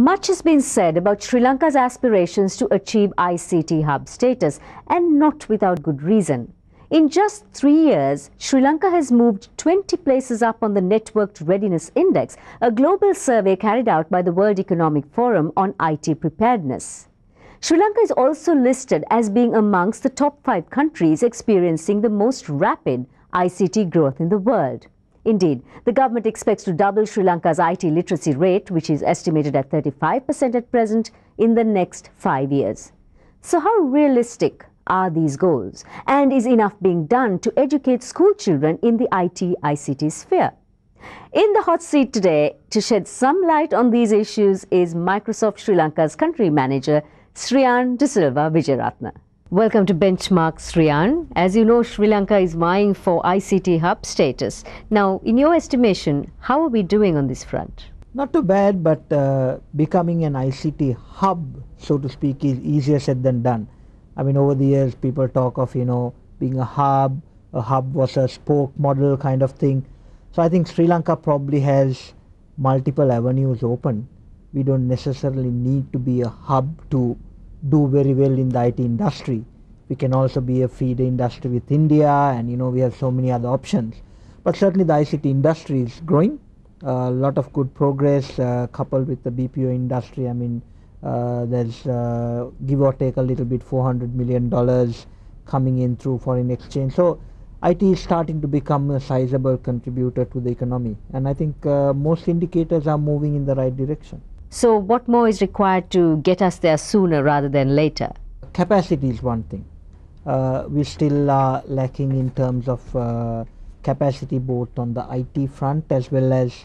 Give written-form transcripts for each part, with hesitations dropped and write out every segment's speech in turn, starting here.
Much has been said about Sri Lanka's aspirations to achieve ICT hub status, and not without good reason. In just 3 years, Sri Lanka has moved 20 places up on the Networked Readiness Index, a global survey carried out by the World Economic Forum on IT preparedness. Sri Lanka is also listed as being amongst the top 5 countries experiencing the most rapid ICT growth in the world. Indeed, the government expects to double Sri Lanka's IT literacy rate, which is estimated at 35% at present, in the next 5 years. So how realistic are these goals? And is enough being done to educate school children in the IT-ICT sphere? In the hot seat today, to shed some light on these issues, is Microsoft Sri Lanka's country manager, Sriyan De Silva Wijeratne. Welcome to Benchmark, Sriyan. As you know, Sri Lanka is vying for ICT hub status. Now, in your estimation, how are we doing on this front? Not too bad, but becoming an ICT hub, so to speak, is easier said than done. I mean, over the years, people talk of, being a hub was a spoke model kind of thing. So I think Sri Lanka probably has multiple avenues open. We don't necessarily need to be a hub to do very well in the IT industry. We can also be a feeder industry with India, and we have so many other options. But certainly the ICT industry is growing. A lot of good progress coupled with the BPO industry. I mean, there's give or take a little bit $400 million coming in through foreign exchange. So IT is starting to become a sizable contributor to the economy, and I think most indicators are moving in the right direction. So what more is required to get us there sooner rather than later? Capacity is one thing. We still are lacking in terms of capacity both on the IT front as well as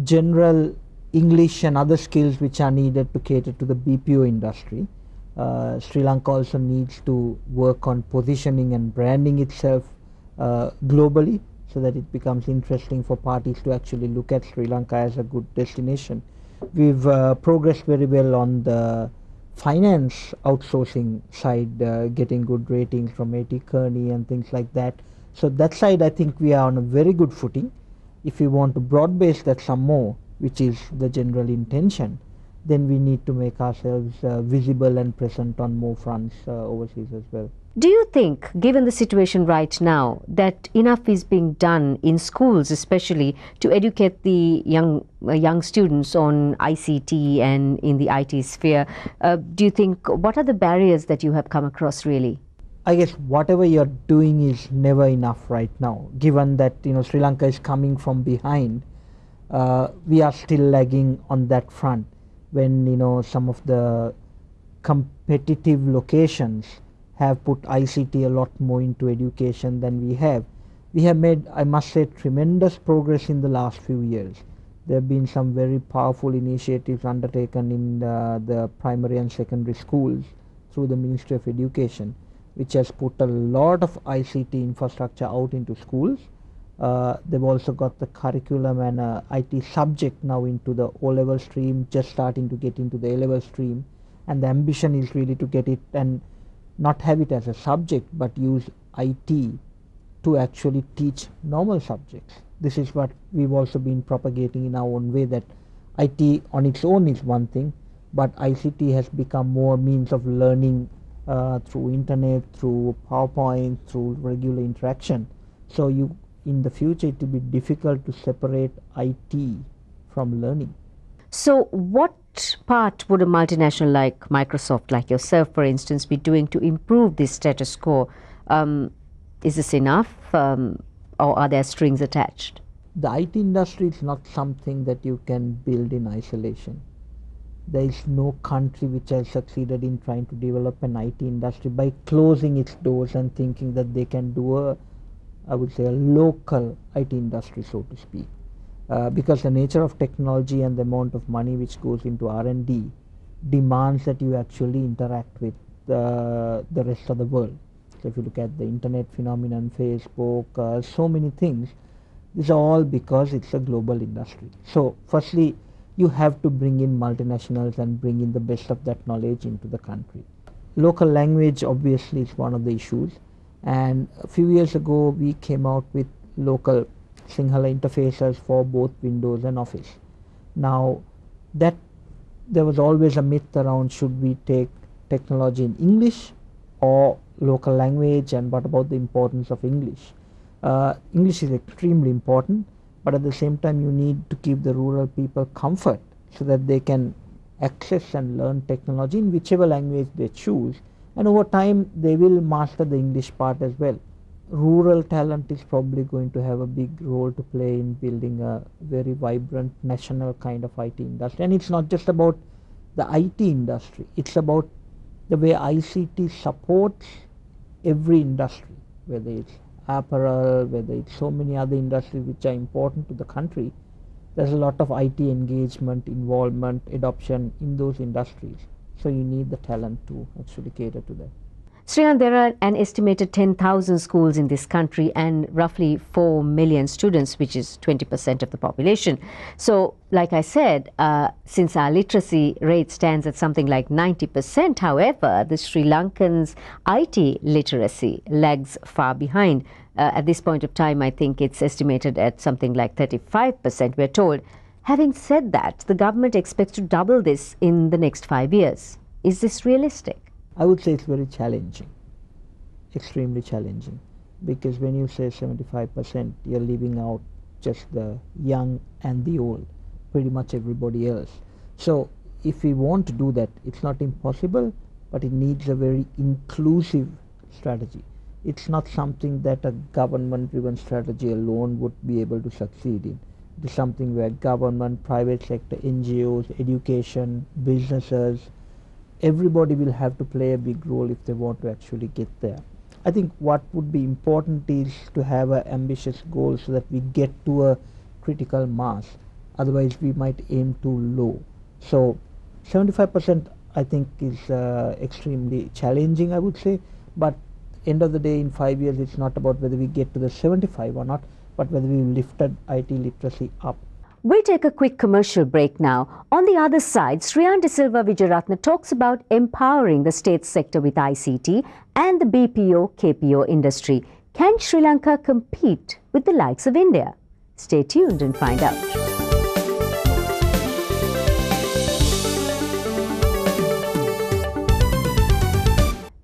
general English and other skills which are needed to cater to the BPO industry. Sri Lanka also needs to work on positioning and branding itself globally so that it becomes interesting for parties to actually look at Sri Lanka as a good destination. We've progressed very well on the finance outsourcing side, getting good ratings from A.T. Kearney and things like that. So that side, I think we are on a very good footing. If we want to broad base that some more, which is the general intention, then we need to make ourselves visible and present on more fronts overseas as well. Do you think, given the situation right now, that enough is being done in schools, especially to educate the young students on ICT and in the IT sphere? Do you think, what are the barriers that you have come across really? I guess whatever you're doing is never enough right now, given that Sri Lanka is coming from behind. We are still lagging on that front when some of the competitive locations have put ICT a lot more into education than we have. We have made, I must say, tremendous progress in the last few years. There have been some very powerful initiatives undertaken in the primary and secondary schools through the Ministry of Education, which has put a lot of ICT infrastructure out into schools. They've also got the curriculum and IT subject now into the O-level stream, just starting to get into the A-level stream, and the ambition is really to get it and not have it as a subject, but use IT to actually teach normal subjects. This is what we've also been propagating in our own way, that IT on its own is one thing, but ICT has become more means of learning through internet, through PowerPoint, through regular interaction. So in the future, it will be difficult to separate IT from learning. So what part would a multinational like Microsoft, like yourself, for instance, be doing to improve this status quo? Is this enough, or are there strings attached? The IT industry is not something that you can build in isolation. There is no country which has succeeded in trying to develop an IT industry by closing its doors and thinking that they can do I would say a local IT industry, so to speak. Because the nature of technology and the amount of money which goes into R&D demands that you actually interact with the rest of the world. So if you look at the internet phenomenon, Facebook, so many things, these are all because it's a global industry. So firstly, you have to bring in multinationals and bring in the best of that knowledge into the country. Local language obviously is one of the issues, and a few years ago we came out with local Sinhala interfaces for both Windows and Office. Now that there was always a myth around should we take technology in English or local language, and what about the importance of English. English is extremely important, but at the same time you need to give the rural people comfort so that they can access and learn technology in whichever language they choose, and over time they will master the English part as well. Rural talent is probably going to have a big role to play in building a very vibrant national kind of IT industry. And it's not just about the IT industry, it's about the way ICT supports every industry, whether it's apparel, whether it's so many other industries which are important to the country. There's a lot of IT engagement, involvement, adoption in those industries. So you need the talent to actually cater to that. Sriyan, there are an estimated 10,000 schools in this country and roughly 4 million students, which is 20% of the population. So, like I said, since our literacy rate stands at something like 90%, however, the Sri Lankans' IT literacy lags far behind. At this point of time, I think it's estimated at something like 35%, we're told. Having said that, the government expects to double this in the next 5 years. Is this realistic? I would say it's very challenging, extremely challenging, because when you say 75%, you're leaving out just the young and the old, pretty much everybody else. So if we want to do that, it's not impossible, but it needs a very inclusive strategy. It's not something that a government-driven strategy alone would be able to succeed in. It is something where government, private sector, NGOs, education, businesses, everybody will have to play a big role if they want to actually get there. I think what would be important is to have an ambitious goal so that we get to a critical mass. Otherwise, we might aim too low. So 75% I think is extremely challenging, I would say. But end of the day, in 5 years, it's not about whether we get to the 75 or not, but whether we lifted IT literacy up. We take a quick commercial break now. On the other side, Sriyan De Silva Wijeratne talks about empowering the state sector with ICT and the BPO KPO industry. Can Sri Lanka compete with the likes of India? Stay tuned and find out.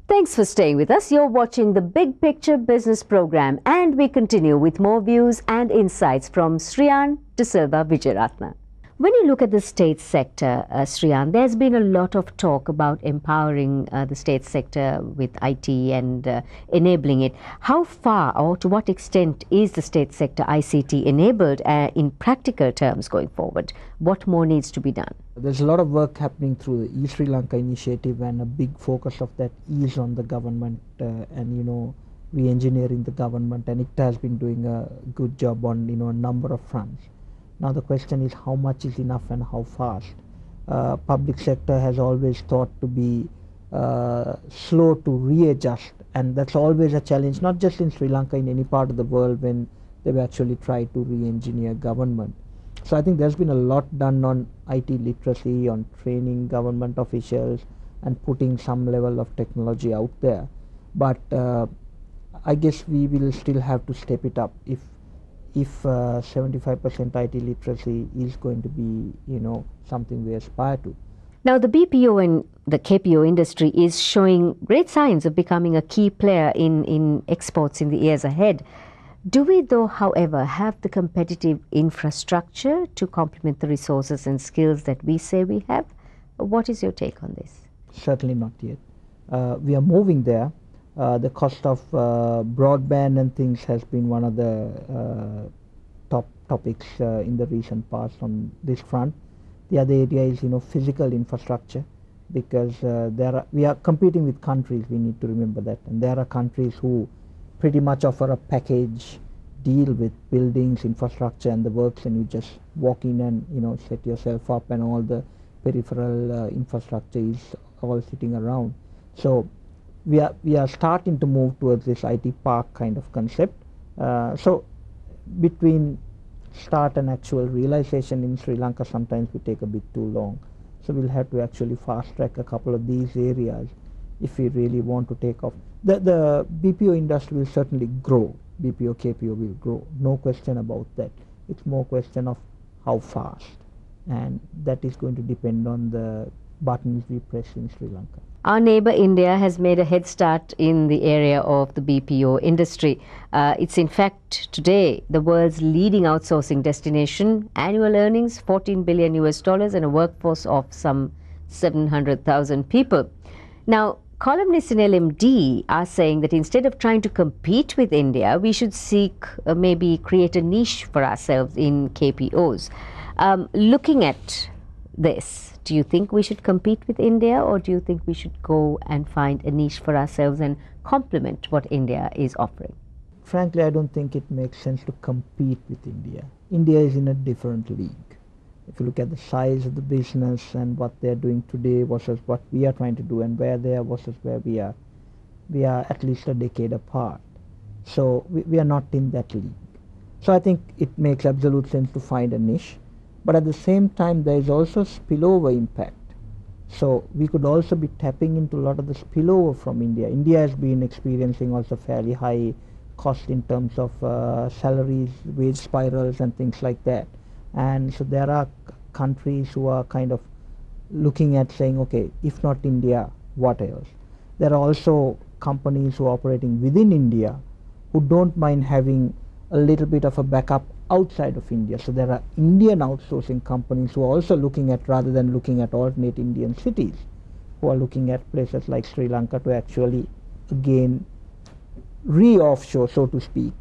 Thanks for staying with us. You're watching the Big Picture Business Program, and we continue with more views and insights from Sriyan De Silva Wijeratne. When you look at the state sector, Sriyan, there's been a lot of talk about empowering the state sector with IT and enabling it. How far or to what extent is the state sector ICT enabled in practical terms going forward? What more needs to be done? There's a lot of work happening through the Sri Lanka initiative, and a big focus of that is on the government and re-engineering the government, and it has been doing a good job on a number of fronts. Now the question is how much is enough and how fast. Public sector has always thought to be slow to readjust, and that's always a challenge, not just in Sri Lanka, in any part of the world when they've actually tried to re-engineer government. So I think there's been a lot done on IT literacy, on training government officials and putting some level of technology out there. But I guess we will still have to step it up if 75% IT literacy is going to be something we aspire to. Now the BPO and the KPO industry is showing great signs of becoming a key player in exports in the years ahead. Do we though, however, have the competitive infrastructure to complement the resources and skills that we say we have? What is your take on this? Certainly not yet. We are moving there. The cost of broadband and things has been one of the top topics in the recent past on this front. The other area is physical infrastructure, because we are competing with countries, we need to remember that, and there are countries who pretty much offer a package deal with buildings, infrastructure and the works, and you just walk in and set yourself up, and all the peripheral infrastructure is all sitting around. So we are starting to move towards this IT park kind of concept. So between start and actual realization in Sri Lanka, sometimes we take a bit too long. So we'll have to actually fast track a couple of these areas if we really want to take off. The BPO industry will certainly grow. BPO, KPO will grow. No question about that. It's more question of how fast. and that is going to depend on the buttons we press in Sri Lanka. Our neighbor India has made a head start in the area of the BPO industry. It's in fact today the world's leading outsourcing destination. Annual earnings $14 billion and a workforce of some 700,000 people. Now, columnists in LMD are saying that instead of trying to compete with India, we should seek maybe create a niche for ourselves in KPOs. Looking at this, do you think we should compete with India, or do you think we should go and find a niche for ourselves and complement what India is offering? Frankly, I don't think it makes sense to compete with India. India is in a different league. If you look at the size of the business and what they're doing today versus what we are trying to do and where they are versus where we are at least a decade apart. So we are not in that league. So I think it makes absolute sense to find a niche. But at the same time, there is also spillover impact. So we could also be tapping into a lot of the spillover from India. India has been experiencing also fairly high cost in terms of salaries, wage spirals and things like that. And so there are countries who are kind of looking at saying, okay, if not India, what else? There are also companies who are operating within India who don't mind having a little bit of a backup outside of India. So there are Indian outsourcing companies who are also looking at, rather than looking at alternate Indian cities, who are looking at places like Sri Lanka to actually again re-offshore, so to speak,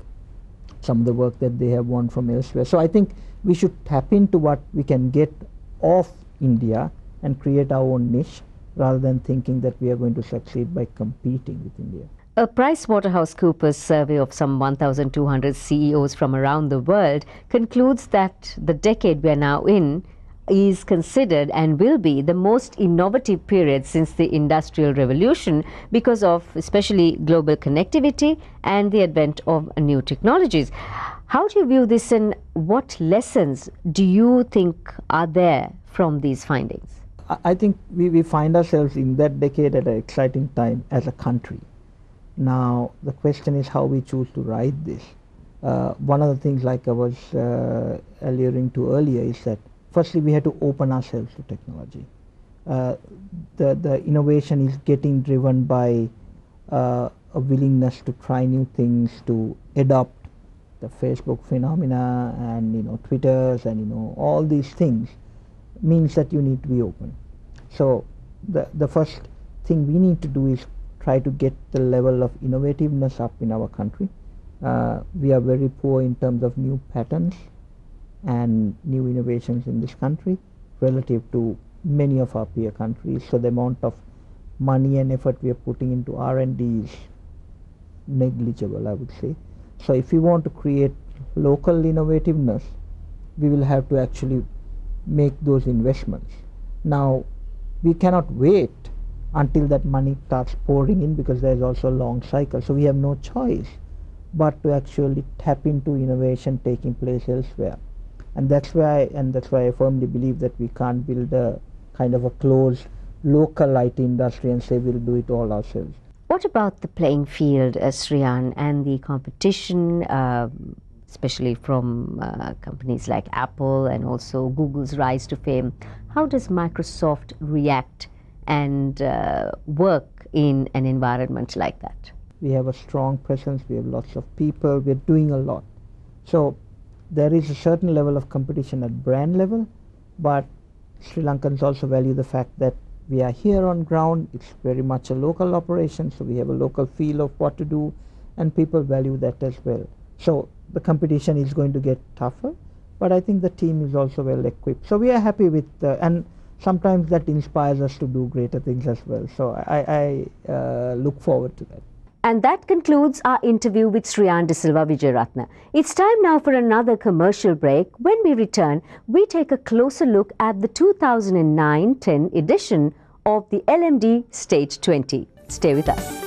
some of the work that they have won from elsewhere. So I think we should tap into what we can get off India and create our own niche, rather than thinking that we are going to succeed by competing with India. A PricewaterhouseCoopers survey of some 1,200 CEOs from around the world concludes that the decade we are now in is considered and will be the most innovative period since the Industrial Revolution because of especially global connectivity and the advent of new technologies. How do you view this, and what lessons do you think are there from these findings? I think we find ourselves in that decade at an exciting time as a country. Now, the question is how we choose to ride this. One of the things, like I was alluding to earlier, is that firstly we have to open ourselves to technology. The innovation is getting driven by a willingness to try new things, to adopt the Facebook phenomena and Twitters and all these things means that you need to be open. So the first thing we need to do is try to get the level of innovativeness up in our country. We are very poor in terms of new patents and new innovations in this country relative to many of our peer countries. So the amount of money and effort we are putting into R&D is negligible, I would say. So if we want to create local innovativeness, we will have to actually make those investments. Now, we cannot wait until that money starts pouring in, because there is also a long cycle. So we have no choice but to actually tap into innovation taking place elsewhere. And that's why I firmly believe that we can't build a kind of a closed local IT industry and say we'll do it all ourselves. What about the playing field, Sriyan, and the competition, especially from companies like Apple and also Google's rise to fame? How does Microsoft react and work in an environment like that? We have a strong presence, we have lots of people, we're doing a lot. So there is a certain level of competition at brand level, but Sri Lankans also value the fact that we are here on ground. It's very much a local operation, so we have a local feel of what to do, and people value that as well. So the competition is going to get tougher, but I think the team is also well equipped. So we are happy with, and sometimes that inspires us to do greater things as well. So I look forward to that. And that concludes our interview with Sriyan De Silva Wijeratne. It's time now for another commercial break. When we return, we take a closer look at the 2009-10 edition of the LMD Stage 20. Stay with us.